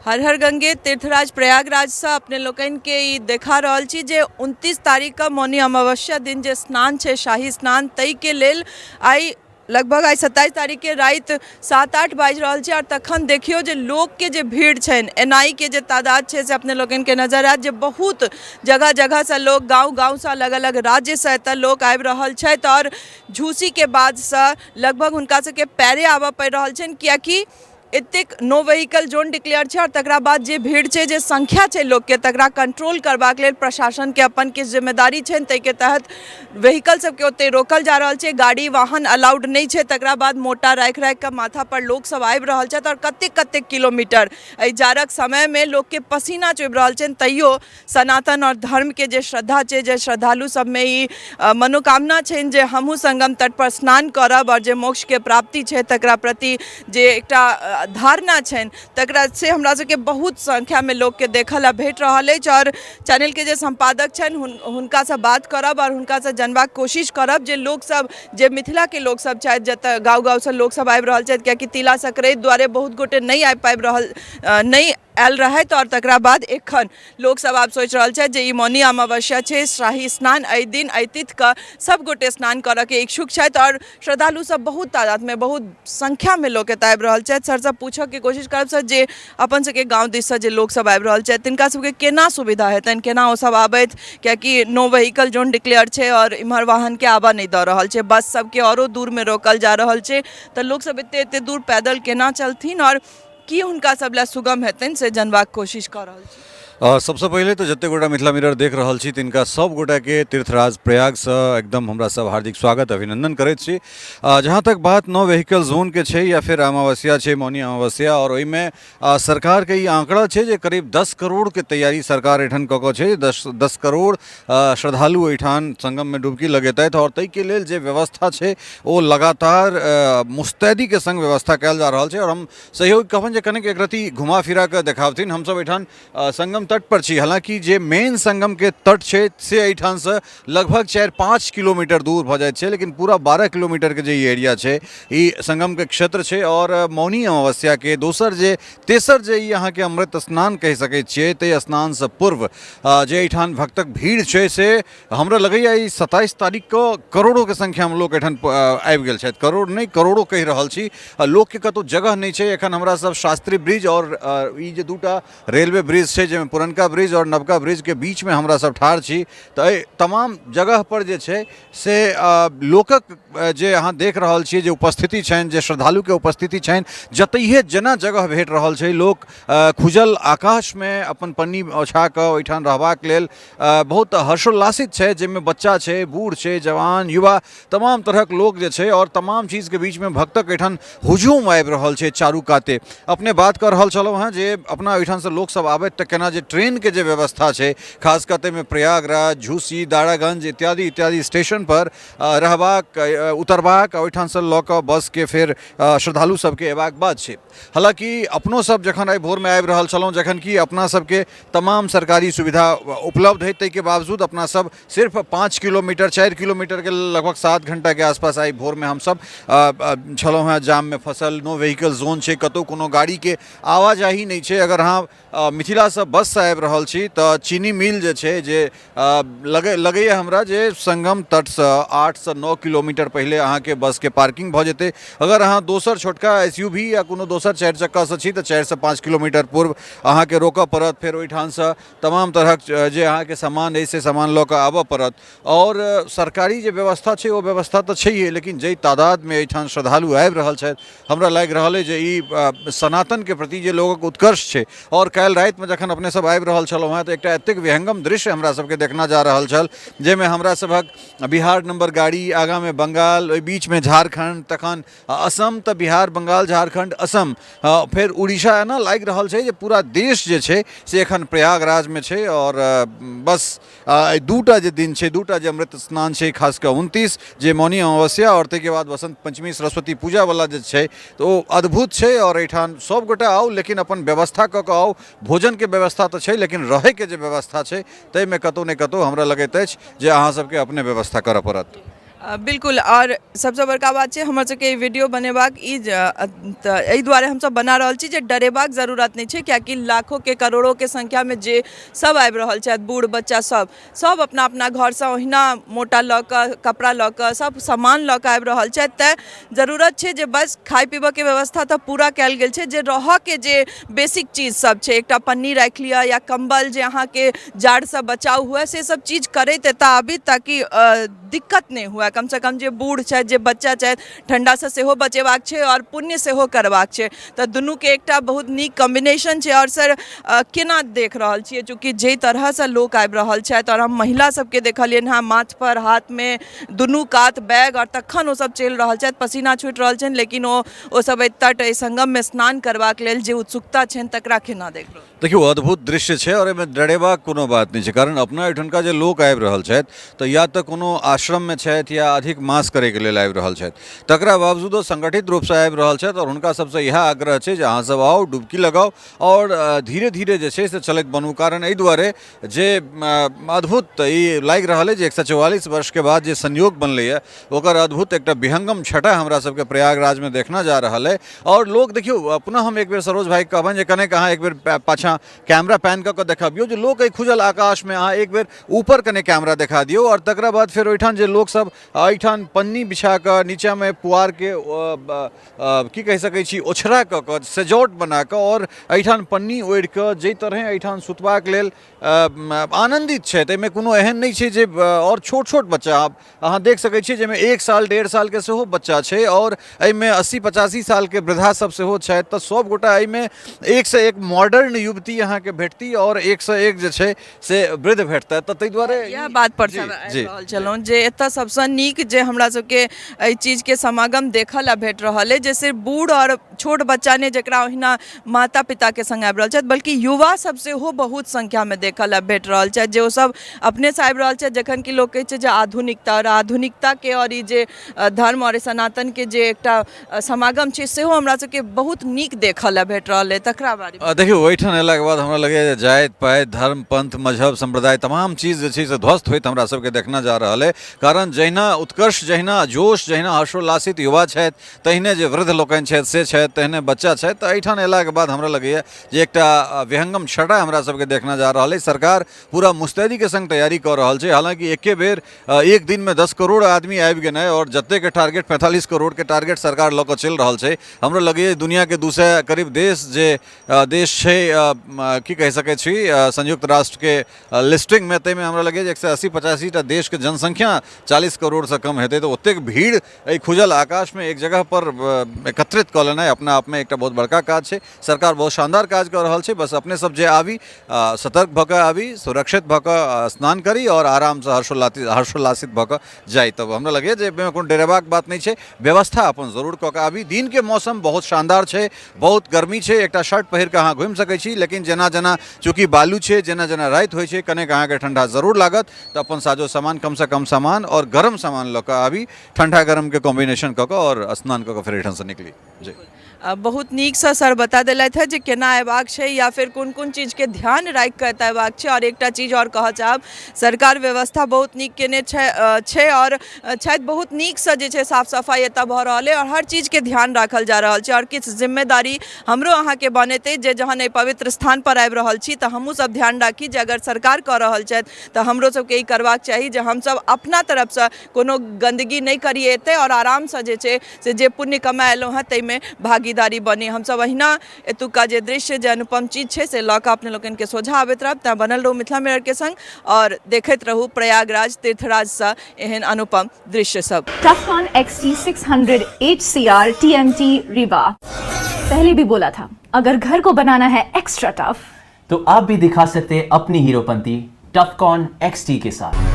हर हर गंगे तीर्थराज प्रयागराज से अपने लोकन के ई देखा रहल छी जे 29 तारीख का मौनी अमावस्या दिन जे स्नान छे शाही स्नान तई के लेल आई लगभग आई 27 तारीख के रात 7-8 बाजि रहल छै और तखन देखियो जे लोग के जे भीड़ छन एनआई के जे तादाद छे से अपने लोगन के नजर आत जे बहुत जगह जगह से लोग गाँव से अलग अलग राज्य से एतऽ लोग आबि रहल छथि और झूसी के बाद से लगभग हुनका सबके पैरे आबऽ पड़ि रहल छनि कियाकि एतेक नो व्हीकल जोन डिक्लेयर है और तकरा बाद जे भीड़ है जे संख्या है लोग के तकरा कंट्रोल करबाक लेल प्रशासन के अपन किछु जिम्मेदारी है तै के तहत व्हीकल सबके ओते रोकल जा रहा है। गाड़ी वाहन अलाउड नहीं है। तकरा बाद मोटा राखि के माथा पर लोग सब आबि रहल छथि और कतेक किलोमीटर एहि जाड़क समय में लोग के पसीना चुबि रहल छनि तैयो सनातन और धर्म के जे श्रद्धा है जे श्रद्धालु सब में ई मनोकामना छनि जे हमहूँ संगम तट पर स्नान करब और जे मोक्ष के प्राप्ति है तकरा प्रति जे एकटा धारणा छन तकरा से हमरा सबके बहुत संख्या में लोग के देखल भेट रहल अछि और चैनल के जे संपादक छन हुनका से बात करब और हुनका से जानबाक कोशिश करब जे लोग सब जे मिथिला के लोग सब छथि जतऽ गाँव से लोग सब आबि रहल छथि कियाकि तिला संक्रांति द्वारे बहुत गोटे नहीं आबि पाबि रहल नहीं आयल रहत और तकरा बाद एखन लोग सब आब सोचि रहल छथि जे ई मौनी अमावस्या छै शाही स्नान एहि दिन एहि तिथि के सब गोटे स्नान करऽ के इच्छुक छथि और श्रद्धालु सब बहुत तादाद में बहुत संख्या में लोग एतऽ आबि रहल छथि। सर सब पूछऽ के कोशिश करब सर जे अपन सबके गाँव दिस से जे लोग सब आबि रहल छथि तिनका सबके केना सुविधा हेतनि केना ओ सब आबथि कियाकि नो व्हीकल जोन डिक्लेयर छै और इम्हर वाहन के आबऽ नहीं दऽ रहल छै बस सबके औरो दूर में रोकल जा रहल छै तऽ लोग सब एते दूर पैदल केना चलथिन और की हुनका सब ला सुगम हेतनि से जानबाक कोशिश कर रहल छी। सबसे पहले तो जते गोटा मिथिला मिरर देख रहल छी तिनका सब गोटा के तीर्थराज प्रयाग से एकदम हमरा सब हार्दिक स्वागत अभिनंदन करैत छी। जहाँ तक बात नो व्हीकल जोन के छै या फिर अमावस्या छै मौनी अमावस्या और ओहि में सरकार के ई आंकड़ा छै जे करीब 10 करोड़ के तैयारी सरकार एठन कऽ छै 10 करोड़ श्रद्धालु एठान संगम में डुबकी लगेतैथ और तै के लेल जे व्यवस्था छै ओ लगातार मुस्तैदी के संग व्यवस्था कयल जा रहल छै और हम सहयोग कहबन जे कनेक एक रति घुमा फिरा के देखावथिन। हम सब एठान संगम तट पर छी हालांकि जे मेन संगम के तट छै से एठान से लगभग 4-5 किलोमीटर दूर भ जाय छै लेकिन पूरा 12 किलोमीटर के जे एरिया छै ई संगम के क्षेत्र छै और मौनी अमावस्या के तेसर जे यहाँ के अमृत स्नान कह सकै छियै ते स्नान से पूर्व जे एठान भक्तक भीड़ छै से हमरा लगैया ई 27 तारीख को करोड़ों के संख्या में लोग एठान आबि गेल छथि। करोड़ नहीं करोड़ों कहि रहल छी। लोग के कतौ जगह नहीं छै एखन हमरा सब शास्त्री ब्रिज और ई जे दूटा रेलवे ब्रिज छै जेमे पुरनका ब्रिज और नवका ब्रिज के बीच में हमरा सब ठाढ़ छी तऽ तमाम जगह पर जे छै से लोकक जे अहाँ देख रहल छियै जे उपस्थिति छनि जे श्रद्धालु के उपस्थिति छनि जतैहे जेना जगह भेट रहल छै लोक खुजल आकाश में अपन पन्नी ओछा कऽ ओहिठाम रहबाक लेल बहुत हर्षोल्लासित छै जाहिमे बच्चा छै बूढ़ छै जवान युवा तमाम तरहक लोक जे छै और तमाम चीज के बीच में भक्तक एठान हुजूम आबि रहल छै चारू काते। अपने बात कर रहल छलहुँ हैं जे अपना ओहिठाम से लोक सब आबैत तऽ केना जे ट्रेन के जे व्यवस्था छै खास करते में प्रयागराज झूसी दारागंज इत्यादि स्टेशन पर रहबाक उतरबाक ओहिठाम से लऽ कऽ बस के फिर श्रद्धालु सबके अयबाक बात छै। हालांकि अपनो सब जखन आइ भोर में आबि रहल छलहुँ जखन कि अपना सबके तमाम सरकारी सुविधा उपलब्ध है ताहि के बावजूद अपना सब सिर्फ 5 किलोमीटर 4 किलोमीटर के लगभग 7 घंटा के आसपास आई भोर में हम सब छलहुँ हैं जाम में फसल नो व्हीकल जोन छै कतौ कोनो गाड़ी के आवाजाही नहीं छै। अगर अहाँ मिथिला से बस से आबि रहल छी तऽ चीनी मिल जे छै जे लगैया हमरा जे संगम तट से 8 से 9 किलोमीटर पहले अहाँ के बस के पार्किंग भ जेतै। अगर अहाँ दोसर छोटका एसयूवी या कोनो दोसर 4 चक्का से छी तऽ 4 से 5 किलोमीटर पूर्व अहाँ के रोकऽ पड़त फिर ओहिठाम से तमाम तरहक जे अहाँ के सामान ऐसे सामान लऽ कऽ आबऽ पड़त और सरकारी जे व्यवस्था छै ओ व्यवस्था तऽ छैहे लेकिन जै तादाद में एहिठाम श्रद्धालु आबि रहल छथि हमरा लागि रहल अइ जे ई सनातन के प्रति जे लोगक उत्कर्ष छै और काल्हि राति में जखन अपने सब आबि रहल छलहुँ हैं तऽ एकटा एतेक विहंगम दृश्य हमरा सबके देखना जा रहल छल जाहिमे हमरा सभक बिहार नंबर गाड़ी आगाँ में बंगाल ओहि बीच में झारखंड तखन असम तऽ बिहार बंगाल झारखंड असम फिर उड़ीसा एना लागि रहल छै जे पूरा देश जे छै से एखन प्रयागराज में छै और बस दूटा जे दिन छै दूटा जे अमृत स्नान छै खास कऽ 29 जे मौनी अमावस्या और ताहिके बाद वसंत पंचमी सरस्वती पूजा वाला जे छै तऽ ओ अद्भुत छै और एहिठाम सब गोटा आउ लेकिन अपन व्यवस्था कऽ कऽ आउ। भोजन के व्यवस्था तो छै लेकिन रहे के जे व्यवस्था छै ताहि में कतौ ने कतौ हमरा लगैत अछि जे अहाँ सबके अपने व्यवस्था करऽ पड़त। बिल्कुल और सबसे बड़का बात छै हमर सबके ई वीडियो बनेबाक एहि दुआरे हमसब बना रहल छी जे डरेबाक जरूरत नहीं छै कियाकि लाखों के करोड़ों के संख्या में जे सब आबि रहल छथि बूढ़ बच्चा सब अपना अपना घर से ओहिना मोटा लऽ कऽ कपड़ा लऽ कऽ सब सामान लऽ कऽ आबि रहल छथि तऽ जरूरत छै जे बस खाय पीबऽ के व्यवस्था तऽ पूरा कयल गेल छै जे रहऽ के जे बेसिक चीज सब छै एकटा पन्नी राखि लिअ या कंबल जे अहाँके जाड़ से बचाव हुए से सब चीज करैत एता आबी ताकि दिक्कत नहीं हुए कम से कम जे बूढ़ छथि जे बच्चा छथि ठंडा से सेहो बचेबाक छै और पुण्य सेहो करबाक छै तऽ दुनू के एकटा बहुत नीक कॉम्बिनेशन छै और सर केना देख रहल छियै चूँकि जे तरह से लोक आबि रहल छथि और हम महिला सबके देखलियनि हँ माथ पर हाथ में दुनू कात बैग और तखन ओ सब चलि रहल छथि पसीना छूटि रहल छनि लेकिन ओ सब तट संगम में स्नान करबाक लेल जे उत्सुकता छनि तकरा केना देख रहल देखियो अद्भुत दृश्य छै और एहिमे डरेबाक कोनो बात नहीं छै कारण अपना एहिठुनका जे लोक आबि रहल छथि तऽ या तऽ कोनो आश्रम में छथि या अधिक मास करे के लेल आबि रहल छथि तकरा बावजूदो संगठित रूप से आबि रहल छथि और हुनका सबसे इएह आग्रह छै जे अहाँ सब आओ डुबकी लगाओ और धीरे धीरे जे छै से चलैत बनू कारण एहि दुआरे जे अद्भुत ई लागि रहल है जे 144 वर्ष के बाद जे संयोग बनलै है ओकर अद्भुत एकटा विहंगम छटा हमरा सबके प्रयागराज में देखना जा रहल है और लोग देखियो पुनः हम एक बेर सरोज भाई कहबनि जे कने कहाँ एक बेर पाछा कैमरा पैन कऽ देखाबियो जे लोक एहि खुजल आकाश में अहाँ एक बेर ऊपर कने कैमरा देखा दियो और तकरा बाद फिर ओहिठाम जे लोक सब एहिठाम पन्नी बिछा कऽ नीचा में पुआर के की कहि सकै छी ओछरा कऽ सजौट बना कऽ और एहिठाम पन्नी ओढ़ि कऽ जाहि तरहे एहिठाम सुतबाक लेल आनंदित छै ताहिमे कोनो एहन नहीं छै जे और छोट छोट बच्चा अहाँ देख सकै छियै जाहिमे 1 साल 1.5 साल के सेहो बच्चा छै और एहिमे 80-85 साल के वृद्धा सब सेहो छथि तऽ सब गोटा एहिमे एक से एक मॉडर्न युवती अहाँके भेटती और एक से एक जे छै से वृद्ध भेटतै तऽ ताहि दुआरे इएह बात पर आबि रहल छलहुँ जे एतऽ सबसँ नीक जे हमरा सबके एहि चीज के समागम देखऽ ला भेट रहल है जे सिर्फ बूढ़ और छोट बच्चा ने जकरा ओहिना माता पिता के संग आबि रहल छथि बल्कि युवा सब सेहो बहुत संख्या में देखऽ ला भेट रहल छथि जे ओ सब अपने से आबि रहल छथि जखन कि लोक कहै छै जे आधुनिकता और आधुनिकता के और ई जे धर्म और सनातन के जे एकटा समागम छै सेहो हमरा सबके बहुत नीक देखऽ ला भेट रहल है तकरा बारे में देखियो ओहिठाम एलाके बाद हमरा लगैए जाति पाति धर्म पंथ मजहब संप्रदाय तमाम चीज जे छै से ध्वस्त होइत हमरा सबके देखना जा रहल है कारण जहिना उत्कर्ष जहिना जोश जहिना हर्षोल्लासित युवा छथि तहिने जे वृद्ध लोकनि छथि से छथि तहिने बच्चा छथि तऽ एहिठाम एलाके बाद हमरा लगैए जे एकटा विहंगम छटा हमरा सबके देखना जा रहल है सरकार पूरा मुस्तैदी के संग तैयारी कऽ रहल छै हालांकि एके बेर एक दिन में 10 करोड़ आदमी आबि गेनाइ और जते के टारगेट 45 करोड़ के टारगेट सरकार लऽ कऽ चलि रहल छै हमरा लगैए दुनिया के दूसरा करीब देश जे देश छै की कहि सकै छी संयुक्त राष्ट्र के लिस्टिंग में ताहिमे हमरा लगैए 180-85 टा देश के जनसंख्या 40 करोड़ से कम हेतै तऽ ओतेक भीड़ एहि खुजल आकाश में एक जगह पर एकत्रित कऽ लेनाइ अपना आप में एकटा बहुत बड़का काज छै सरकार बहुत शानदार काज कऽ रहल छै बस अपने सब जे आबी सतर्क भऽ कऽ आबी सुरक्षित भऽ कऽ स्नान करी और आराम से हर्षोल्लासित भऽ कऽ जाई तब हमरा लगैए जे कोनो डरेबाक बात नहीं छै व्यवस्था अपन जरूर कऽ कऽ आबी दिन के मौसम बहुत शानदार छै बहुत गर्मी छै एकटा शर्ट पहिर कऽ अहाँ घुमि सकै छी लेकिन जेना जेना चूँकि बालू छै जेना जेना राति होइ छै कनेक अहाँके ठंडा जरूर लागत तऽ अपन साजो सामान कम से कम सामान और गरम सामान लऽ कऽ आबी ठंडा गरम के कॉम्बिनेशन कऽ कऽ और स्नान कऽ कऽ फेर एहिठाम से निकली जी बहुत नीक से सर बता देलथि है जे केना अयबाक छै या फिर कोन कोन चीज के ध्यान राखि कऽ एतऽ अयबाक छै और एकटा चीज और कहऽ चाहब सरकार व्यवस्था बहुत नीक केने छै और शायद बहुत नीक से जे छै साफ सफाई एतऽ भऽ रहल है और हर चीज के ध्यान राखल जा रहल छै और किछु जिम्मेदारी हमरो अहाँके बनेतै जे जहन एहि पवित्र स्थान पर आबि रहल छी तऽ हमहूँ सब ध्यान राखी जे अगर सरकार कऽ रहल छथि तऽ हमरो सबके ई करबाक चाही जे हमसब अपना तरफसँ कोनो गंदगी नहीं करिए एतै और आराम से जे छै से जे पुण्य कमा एलहुँ हँ ताहिमे भागीदारी बनी हमसब अहिना एतुका जे दृश्य जे अनुपम चीज छै से लऽ कऽ अपने लोकनि के सोझा आबैत रहब तैं बनल रहू मिथिला मिरर के संग और देखैत रहू प्रयागराज तीर्थराज से एहन अनुपम दृश्य सब टफकॉन XT 600 HCR TMT रीवा पहले भी बोला था अगर घर को बनाना है एक्स्ट्रा टफ तो आप भी दिखा सकते अपनी हीरोपंती टफकॉन XT के साथ